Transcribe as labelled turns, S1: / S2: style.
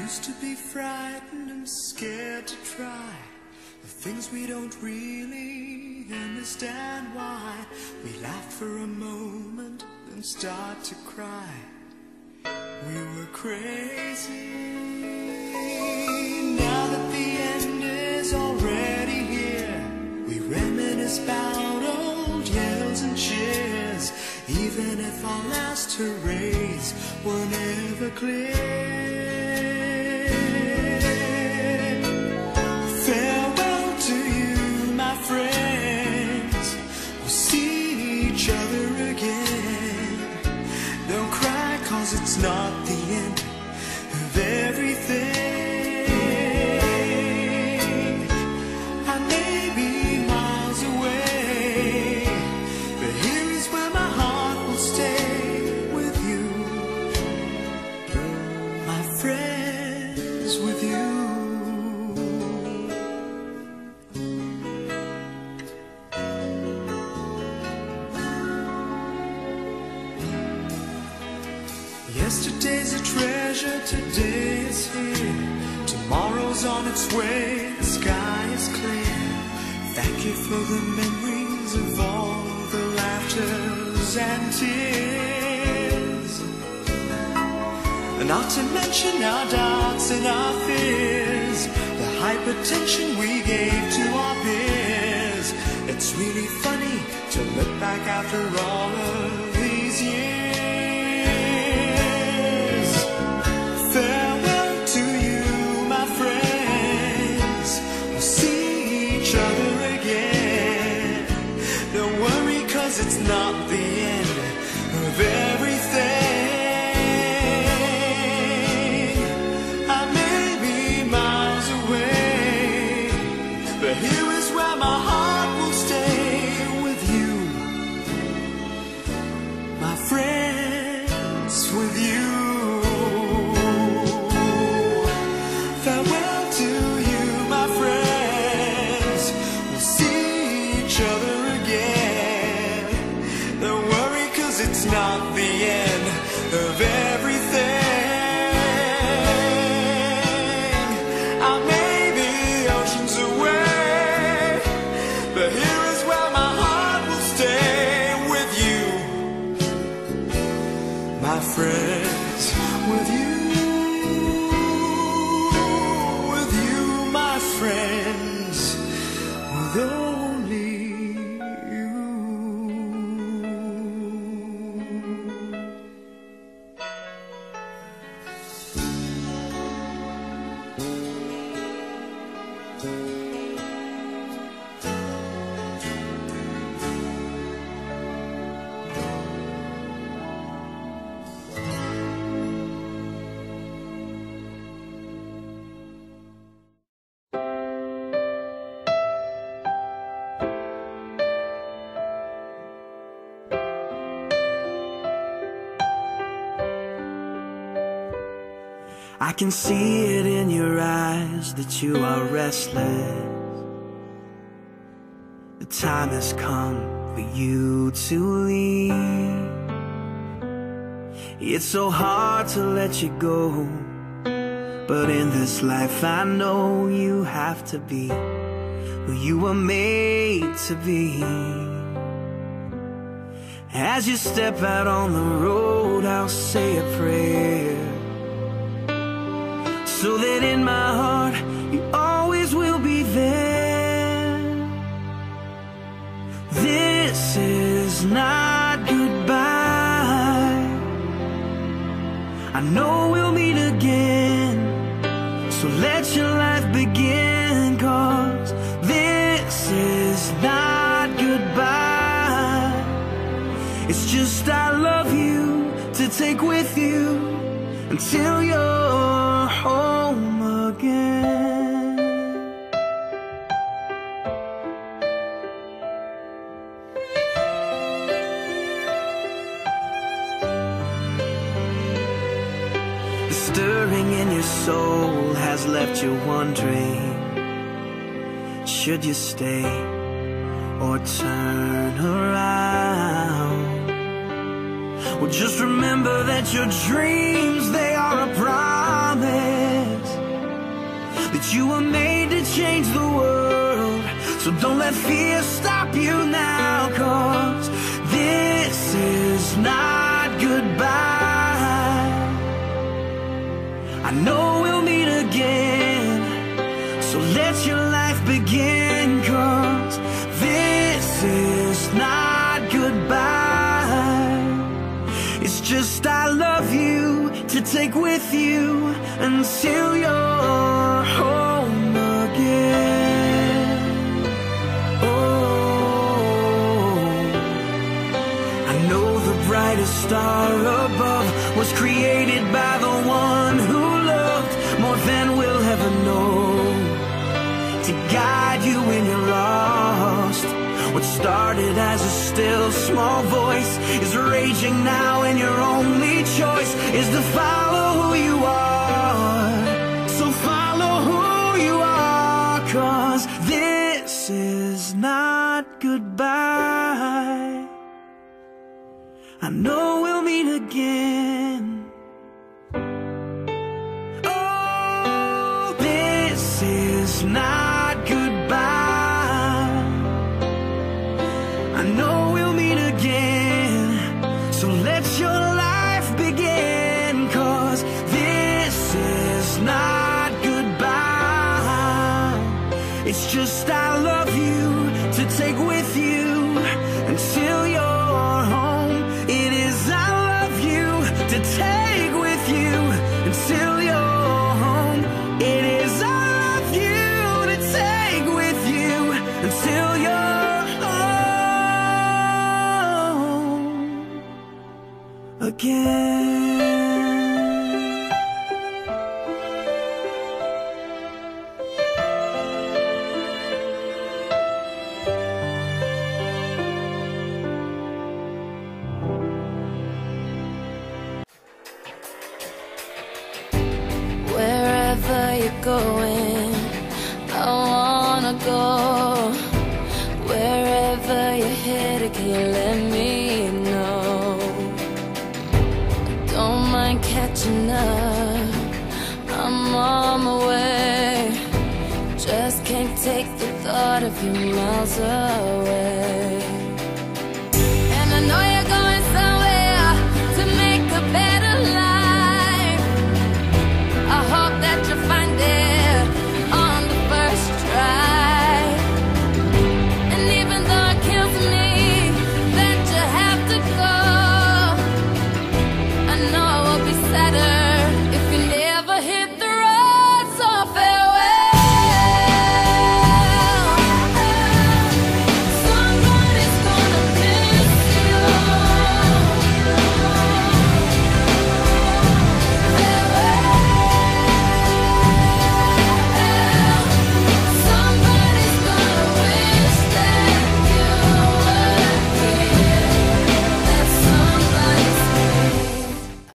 S1: used to be frightened and scared to try the things we don't really understand why. We laughed for a moment, then start to cry. We were crazy. Now that the end is already here, we reminisce about old yells and cheers, even if our last hurrays were never clear. Farewell to you, my friends. We'll see each other again. Don't cry, 'cause it's not the end of everything. I may be miles away, but here is where my heart will stay with you, my friends, with you. Yesterday's a treasure, today is here. Tomorrow's on its way, the sky is clear. Thank you for the memories of all the laughters and tears, and not to mention our doubts and our fears, the hypertension we gave to our peers. It's really funny to look back after all of these years. Farewell to you, my friends. We'll see each other again. Don't worry, 'cause it's not the end of everything. I may be miles away, but here is where my heart will stay with you, my friends, with you. Farewell to you, my friends. We'll see each other again. Don't worry, 'cause it's not the end of everything. I may be oceans away, but here is where my heart will stay with you, my friends, with you. Friends, with only you. I can see it in your eyes that you are restless. The time has come for you to leave. It's so hard to let you go, but in this life I know you have to be who you were made to be. As you step out on the road, I'll say a prayer, so that in my heart you always will be there. This is not goodbye. I know we'll meet again, so let your life begin, 'cause this is not goodbye. It's just I love you to take with you until you're home again. The stirring in your soul has left you wondering, should you stay or turn around? Well, just remember that your dreams, they are a promise, that you were made to change the world. So don't let fear stop you now, 'cause this is not goodbye. I know we'll meet again, so let your life begin, 'cause this is not goodbye. It's just I love you to take with you until you're home again. Oh, I know the brightest star above was created by the one who loved more than we'll ever know, to guide you when you're lost. What started as a still small voice is raging now, and your only choice is to follow who you are. So follow who you are, 'cause this is not goodbye. I know we'll meet again. Oh, this is not goodbye. I know we'll meet again, so let your life begin, 'cause this is not goodbye. It's just I love you to take with you until you're home. It is I love you to take with you until you're home. It is I love you to take with you until you're again.
S2: Wherever you're going, I wanna go. Wherever you're headed, can you let me know? Don't mind catching up, I'm on my way. Just can't take the thought of you miles away. And I know you're going somewhere to make a better life. I hope that you find it on the first try. And even though it kills me that you have to go, I know it will be sadder